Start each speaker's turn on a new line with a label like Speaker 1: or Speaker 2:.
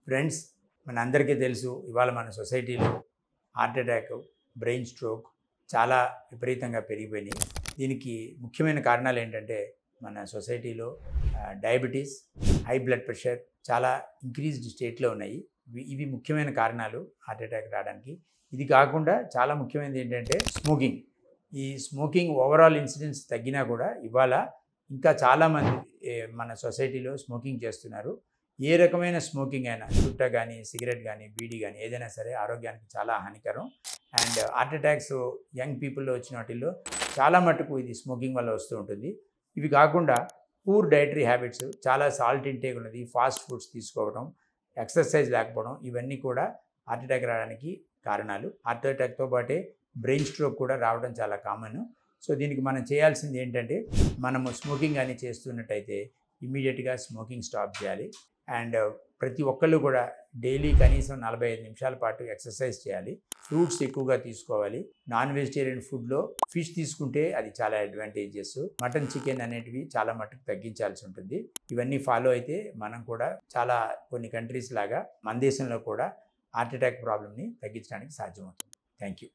Speaker 1: Friends, మనందరికీ తెలుసు ఇవాళ మన సొసైటీలో హార్ట్ అటాక్, బ్రెయిన్ స్ట్రోక్ చాలా విపరీతంగా పెరిగిపోయినాయి. దీనికి ముఖ్యమైన కారణాలు ఏంటంటే మన సొసైటీలో డయాబెటీస్, హై బ్లడ్ ప్రెషర్ చాలా ఇంక్రీజ్డ్ స్టేట్లో ఉన్నాయి. ఇవి ముఖ్యమైన కారణాలు హార్ట్ అటాక్ రావడానికి. ఇది కాకుండా చాలా ముఖ్యమైనది ఏంటంటే స్మోకింగ్. ఈ స్మోకింగ్ ఓవరాల్ ఇన్సిడెన్స్ తగ్గినా కూడా ఇవాళ ఇంకా చాలామంది మన సొసైటీలో స్మోకింగ్ చేస్తున్నారు. ఏ రకమైన స్మోకింగ్ అయినా, చుట్ట కానీ, సిగరెట్ కానీ, బీడీ కానీ ఏదైనా సరే ఆరోగ్యానికి చాలా హానికరం. అండ్ హార్ట్ అటాక్స్ యంగ్ పీపుల్లో వచ్చిన వాటిల్లో చాలా మటుకు ఇది స్మోకింగ్ వల్ల వస్తూ ఉంటుంది. ఇవి కాకుండా పూర్ డైటరీ హ్యాబిట్స్, చాలా సాల్ట్ ఇంటేక్ ఉన్నది, ఫాస్ట్ ఫుడ్స్ తీసుకోవడం, ఎక్సర్సైజ్ లేకపోవడం, ఇవన్నీ కూడా హార్ట్ అటాక్ రావడానికి కారణాలు. హార్ట్ అటాక్తో పాటే బ్రెయిన్ స్ట్రోక్ కూడా రావడం చాలా కామన్. సో దీనికి మనం చేయాల్సింది ఏంటంటే, మనము స్మోకింగ్ అని చేస్తున్నట్టయితే ఇమీడియట్గా స్మోకింగ్ స్టాప్ చేయాలి. అండ్ ప్రతి ఒక్కళ్ళు కూడా డైలీ కనీసం 45 నిమిషాల పాటు ఎక్సర్సైజ్ చేయాలి. ఫ్రూట్స్ ఎక్కువగా తీసుకోవాలి. నాన్ వెజిటేరియన్ ఫుడ్లో ఫిష్ తీసుకుంటే అది చాలా అడ్వాంటేజెస్. మటన్, చికెన్ అనేటివి చాలా మటుకు తగ్గించాల్సి ఉంటుంది. ఇవన్నీ ఫాలో అయితే మనం కూడా చాలా కొన్ని కంట్రీస్ లాగా మన దేశంలో కూడా హార్ట్ అటాక్ ప్రాబ్లమ్ని తగ్గించడానికి సాధ్యమవుతుంది. Thank you.